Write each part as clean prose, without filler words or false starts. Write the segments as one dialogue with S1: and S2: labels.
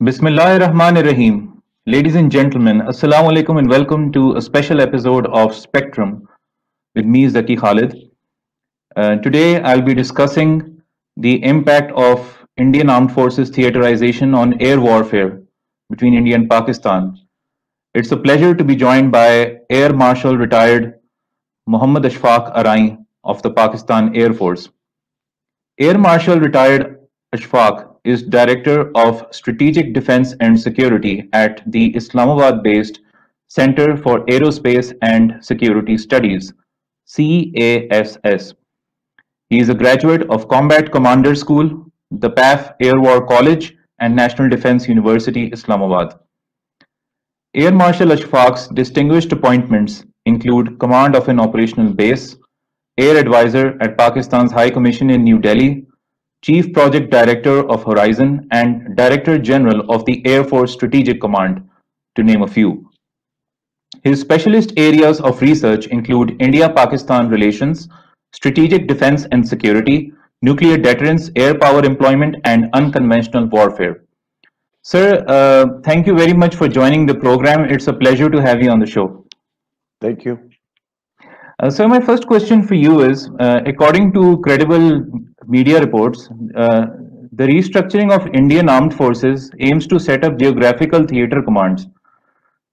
S1: Bismillahirrahmanirrahim. Ladies and gentlemen, Assalamu alaikum and welcome to a special episode of Spectrum with me, Zaki Khalid. Today I'll be discussing the impact of Indian Armed Forces theaterization on air warfare between India and Pakistan. It's a pleasure to be joined by Air Marshal retired Muhammad Ashfaq Arai of the Pakistan Air Force. Air Marshal retired Ashfaq is Director of Strategic Defense and Security at the Islamabad-based Center for Aerospace and Security Studies (CASS). He is a graduate of Combat Commander School, the PAF Air War College, and National Defense University, Islamabad. Air Marshal Ashfaq's distinguished appointments include command of an operational base, Air Advisor at Pakistan's High Commission in New Delhi, Chief Project Director of Horizon, and Director General of the Air Force Strategic Command, to name a few. His specialist areas of research include India-Pakistan relations, strategic defense and security, nuclear deterrence, air power employment, and unconventional warfare. Sir, thank you very much for joining the program. It's a pleasure to have you on the show.
S2: Thank you.
S1: So my first question for you is, according to credible media reports, the restructuring of Indian armed forces aims to set up geographical theater commands.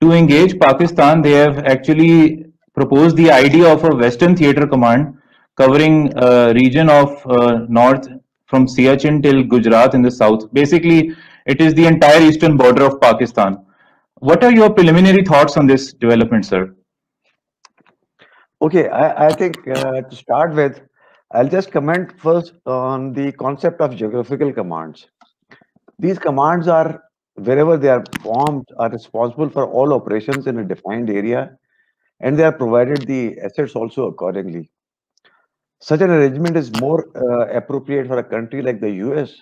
S1: To engage Pakistan, they have actually proposed the idea of a Western Theater Command covering a region of north from Siachen till Gujarat in the south. Basically, it is the entire eastern border of Pakistan. What are your preliminary thoughts on this development, sir?
S2: Okay, I think to start with, I'll just comment first on the concept of geographical commands. These commands are, wherever they are formed, are responsible for all operations in a defined area, and they are provided the assets also accordingly. Such an arrangement is more appropriate for a country like the US,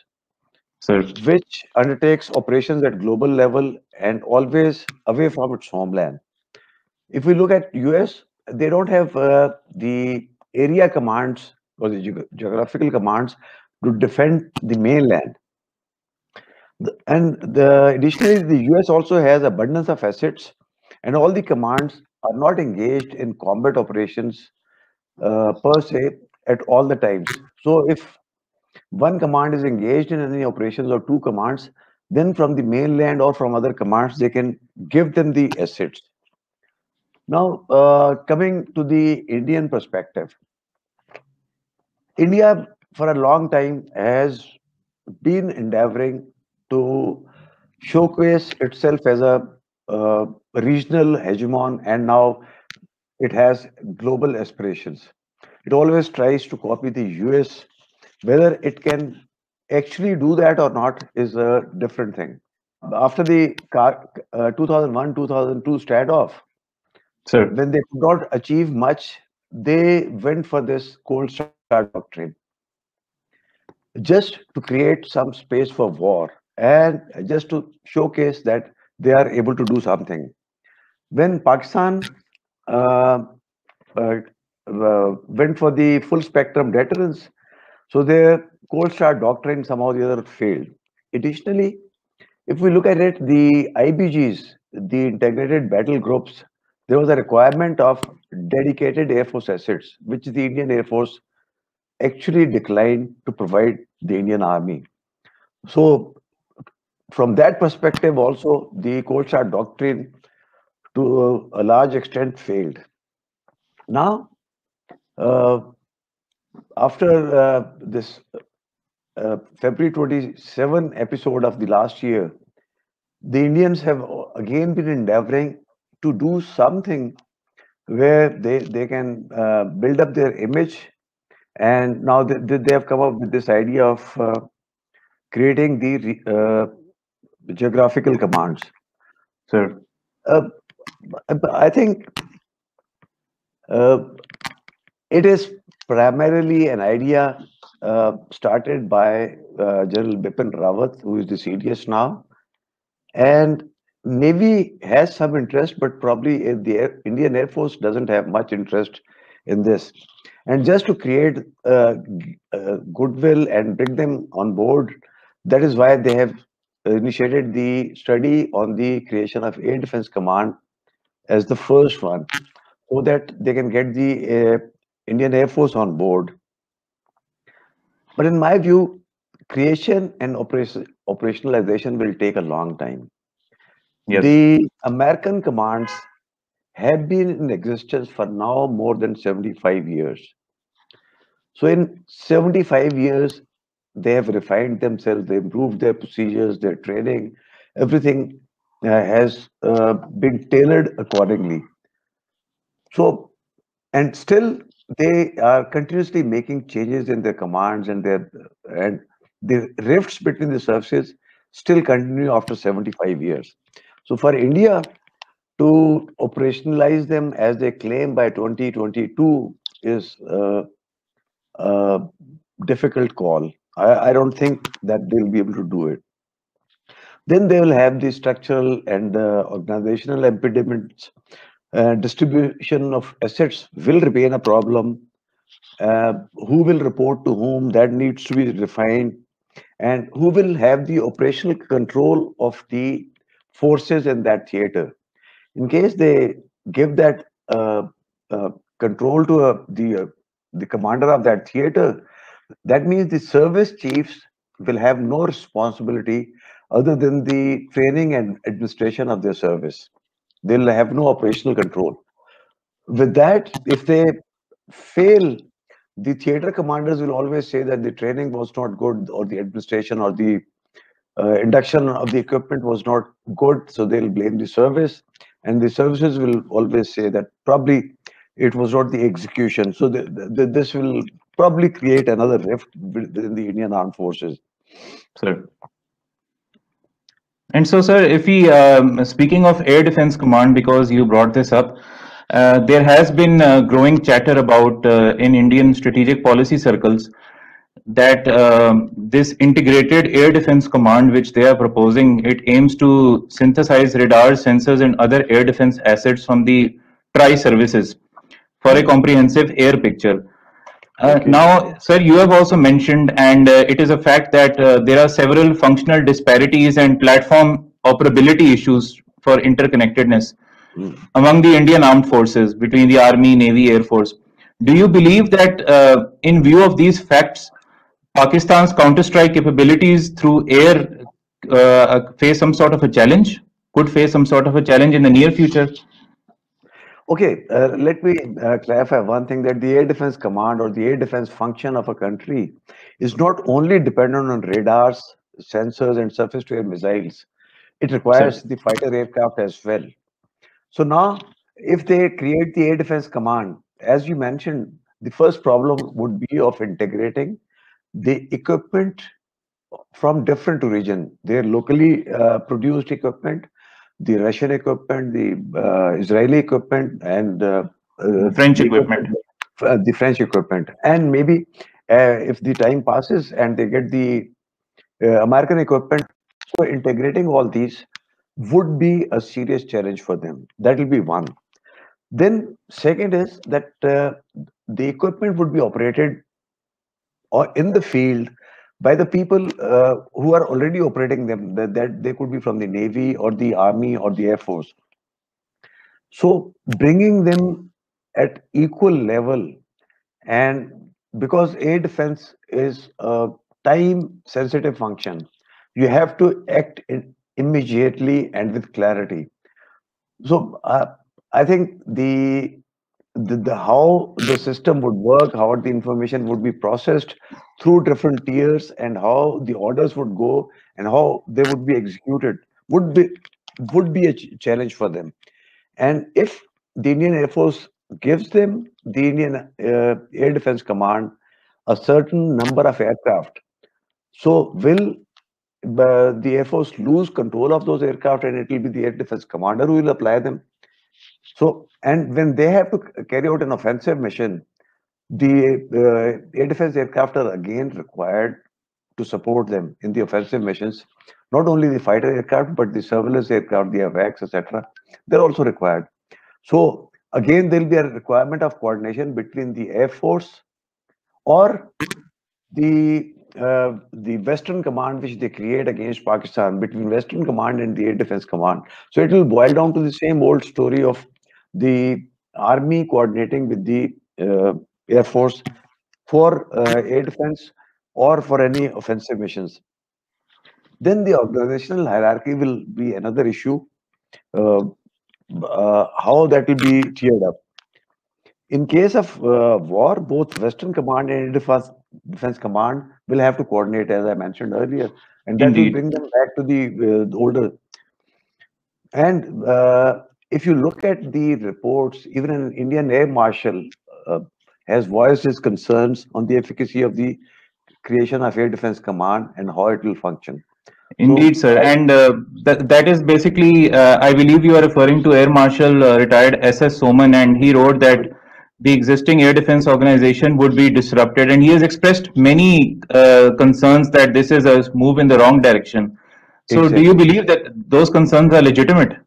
S1: Sir.
S2: which undertakes operations at global level and always away from its homeland. If we look at US, they don't have the area commands or the geographical commands to defend the mainland. Additionally, the US also has abundance of assets, and all the commands are not engaged in combat operations per se at all the times. So if one command is engaged in any operations or two commands, then from the mainland or from other commands, they can give them the assets. Now, coming to the Indian perspective, India for a long time has been endeavoring to showcase itself as a regional hegemon, and now it has global aspirations. It always tries to copy the US. Whether it can actually do that or not is a different thing. After the 2001-2002 standoff,
S1: Sir.
S2: when they could not achieve much, they went for this cold start doctrine just to create some space for war and just to showcase that they are able to do something. When Pakistan uh, went for the full spectrum deterrence, so their cold start doctrine somehow or the other failed. Additionally, if we look at it, the IBGs, the integrated battle groups, there was a requirement of dedicated Air Force assets, which the Indian Air Force actually declined to provide the Indian Army. So, from that perspective, also the cold start doctrine to a large extent failed. Now, uh, after this February 27 episode of the last year, the Indians have again been endeavoring to do something where they can build up their image, and now they have come up with this idea of creating the geographical commands.
S1: Sir.
S2: Uh, I think uh, it is primarily an idea started by General Bipin Rawat, who is the CDS now, and Navy has some interest, but probably Indian Air Force doesn't have much interest in this. And just to create goodwill and bring them on board, that is why they have initiated the study on the creation of Air Defense Command as the first one, so that they can get the Indian Air Force on board. But in my view, creation and operationalization will take a long time.
S1: Yes.
S2: The American commands have been in existence for now more than 75 years. So in 75 years, they have refined themselves, they improved their procedures, their training, everything has been tailored accordingly. So, and still they are continuously making changes in their commands and the rifts between the services still continue after 75 years. So for India to operationalize them as they claim by 2022 is a difficult call. I don't think that they'll be able to do it. Then they will have the structural and organizational impediments. Distribution of assets will remain a problem. Who will report to whom? That needs to be refined. And who will have the operational control of the forces in that theater? In case they give that uh, control to the commander of that theater, that means the service chiefs will have no responsibility other than the training and administration of their service. They'll have no operational control. With that, if they fail, the theater commanders will always say that the training was not good, or the administration or the induction of the equipment was not good, so they'll blame the service, and the services will always say that probably it was not the execution. So this will probably create another rift within the Indian Armed Forces.
S1: Sir. And so, sir, if we speaking of Air Defense Command, because you brought this up, there has been growing chatter about in Indian strategic policy circles that this integrated air defense command which they are proposing, it aims to synthesize radars, sensors and other air defense assets from the tri services for a
S2: Hmm.
S1: comprehensive air picture.
S2: Okay.
S1: Now, sir, you have also mentioned, and it is a fact that there are several functional disparities and platform operability issues for interconnectedness
S2: Hmm.
S1: among the Indian armed forces between the Army, Navy, Air Force. Do you believe that, in view of these facts, Pakistan's counter-strike capabilities through air face some sort of a challenge? Could face some sort of a challenge in the near future?
S2: Okay, let me clarify one thing, that the air defense command or the air defense function of a country is not only dependent on radars, sensors, and surface to air missiles. It
S1: Sir.
S2: requires the fighter aircraft as well. So now, if they create the air defense command, as you mentioned, the first problem would be of integrating the equipment from different region. They're locally produced equipment, the Russian equipment, the Israeli equipment, and
S1: French
S2: the
S1: equipment.
S2: equipment, the French equipment, and maybe if the time passes and they get the American equipment, so integrating all these would be a serious challenge for them. That will be one. Then second is that the equipment would be operated or in the field by the people who are already operating them. That they could be from the Navy or the Army or the Air Force. So bringing them at equal level, and because air defense is a time sensitive function, you have to act immediately and with clarity. So I think the how the system would work, how the information would be processed through different tiers, and how the orders would go and how they would be executed would be a challenge for them. And if the Indian Air Force gives them the Indian Air Defense Command a certain number of aircraft, so will the Air Force lose control of those aircraft, and it will be the Air Defense Commander who will apply them. So, and when they have to carry out an offensive mission, the air defense aircraft are again required to support them in the offensive missions. Not only the fighter aircraft, but the surveillance aircraft, the AWACS, etc. They're also required. So again, there'll be a requirement of coordination between the Air Force or the the Western Command which they create against Pakistan between Western Command and the Air Defense Command. So it will boil down to the same old story of the army coordinating with the Air Force for air defense or for any offensive missions. Then the organizational hierarchy will be another issue. Uh, how that will be tiered up. In case of war, both Western Command and Defense Command will have to coordinate, as I mentioned earlier, and that will
S1: Indeed.
S2: bring them back to the older. And if you look at the reports, even an Indian Air Marshal uh, has voiced his concerns on the efficacy of the creation of Air Defense Command and how it will function.
S1: Indeed,
S2: So,
S1: sir. And that is basically, I believe you are referring to Air Marshal retired SS Soman, and he wrote that the existing air defense organization would be disrupted. And he has expressed many concerns that this is a move in the wrong direction. So, do you
S2: exactly.
S1: believe that those concerns are legitimate?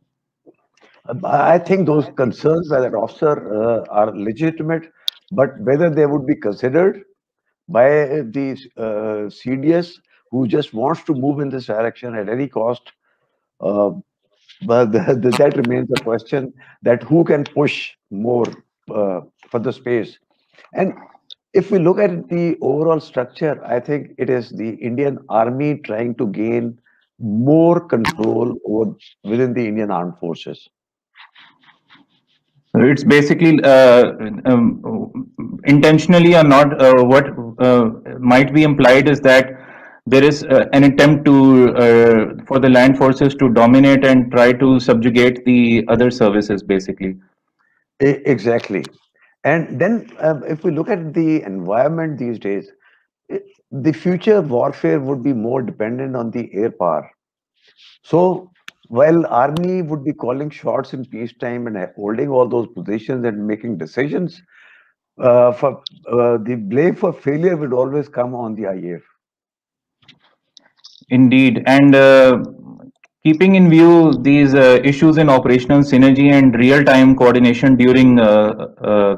S2: I think those concerns by that officer are legitimate, but whether they would be considered by the CDS who just wants to move in this direction at any cost, uh, but that remains a question that who can push more for the space. And if we look at the overall structure, I think it is the Indian Army trying to gain more control over within the Indian Armed Forces.
S1: It's basically intentionally or not. What might be implied is that there is an attempt to for the land forces to dominate and try to subjugate the other services, basically.
S2: Exactly. And then, if we look at the environment these days, i- the future warfare would be more dependent on the air power. So, while army would be calling shots in peacetime and holding all those positions and making decisions, for the blame for failure would always come on the IAF.
S1: Indeed, and keeping in view these issues in operational synergy and real-time coordination during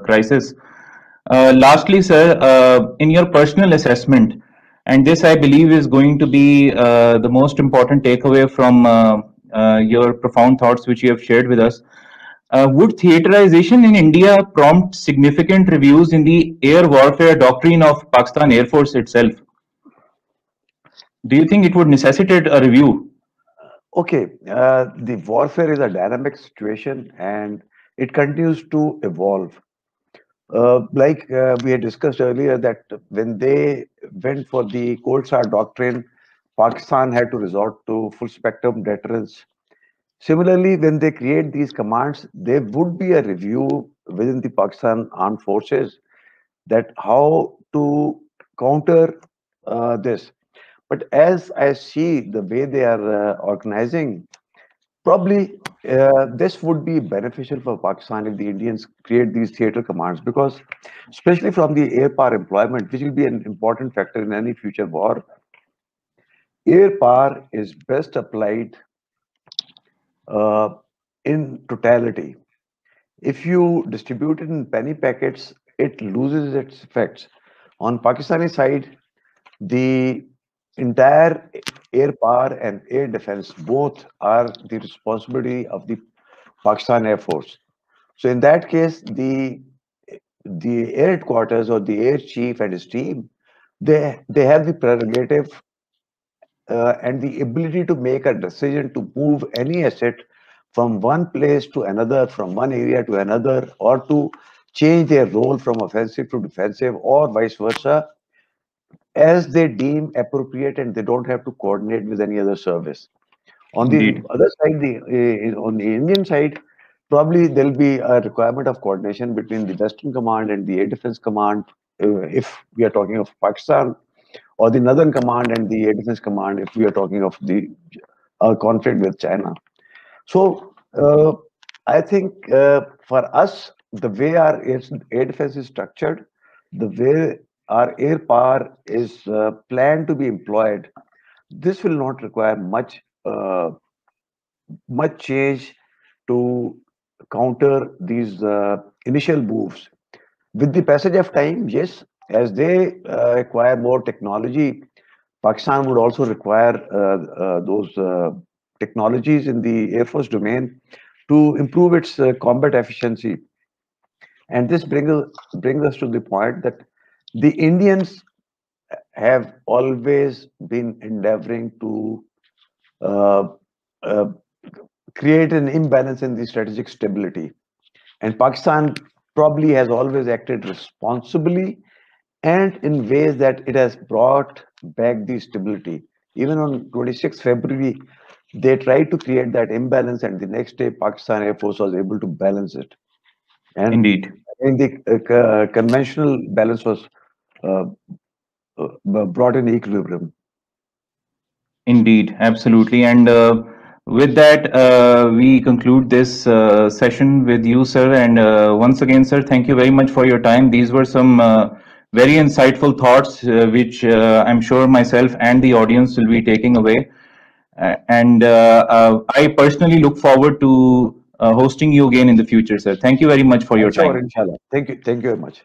S1: crisis. Lastly, sir, in your personal assessment, and this I believe is going to be the most important takeaway from your profound thoughts which you have shared with us. Would theaterization in India prompt significant reviews in the air warfare doctrine of Pakistan Air Force itself? Do you think it would necessitate a review?
S2: Okay, the warfare is a dynamic situation and it continues to evolve. Like we had discussed earlier, that when they went for the Cold Star Doctrine, Pakistan had to resort to full spectrum deterrence. Similarly, when they create these commands, there would be a review within the Pakistan Armed Forces that how to counter this. But as I see the way they are organizing, probably this would be beneficial for Pakistan if the Indians create these theater commands, because especially from the air power employment, which will be an important factor in any future war, air power is best applied uh, in totality. If you distribute it in penny packets, it loses its effects. On Pakistani side, the entire air power and air defense both are the responsibility of the Pakistan Air Force. So in that case, the air headquarters or the air chief and his team, they have the prerogative and the ability to make a decision to move any asset from one place to another, from one area to another, or to change their role from offensive to defensive, or vice versa, as they deem appropriate, and they don't have to coordinate with any other service. On the
S1: Indeed.
S2: other side, on the Indian side, probably there'll be a requirement of coordination between the Western Command and the Air Defense Command, if we are talking of Pakistan, or the Northern Command and the Air Defense Command, if we are talking of the conflict with China. So I think for us, the way our air defense is structured, the way our air power is planned to be employed, this will not require much change to counter these initial moves. With the passage of time, yes, as they acquire more technology, Pakistan would also require those technologies in the Air Force domain to improve its combat efficiency. And this brings us to the point that the Indians have always been endeavoring to uh, uh, create an imbalance in the strategic stability. And Pakistan probably has always acted responsibly and in ways that it has brought back the stability. Even on 26th February, they tried to create that imbalance, and the next day, Pakistan Air Force was able to balance it. And
S1: Indeed.
S2: in the conventional balance was uh, brought in equilibrium.
S1: Indeed, absolutely. And with that, we conclude this session with you, sir. And once again, sir, thank you very much for your time. These were some very insightful thoughts, which I'm sure myself and the audience will be taking away. And I personally look forward to hosting you again in the future, sir. Thank you very much for your
S2: Sure,
S1: time.
S2: inshallah. Thank you. Thank you very much.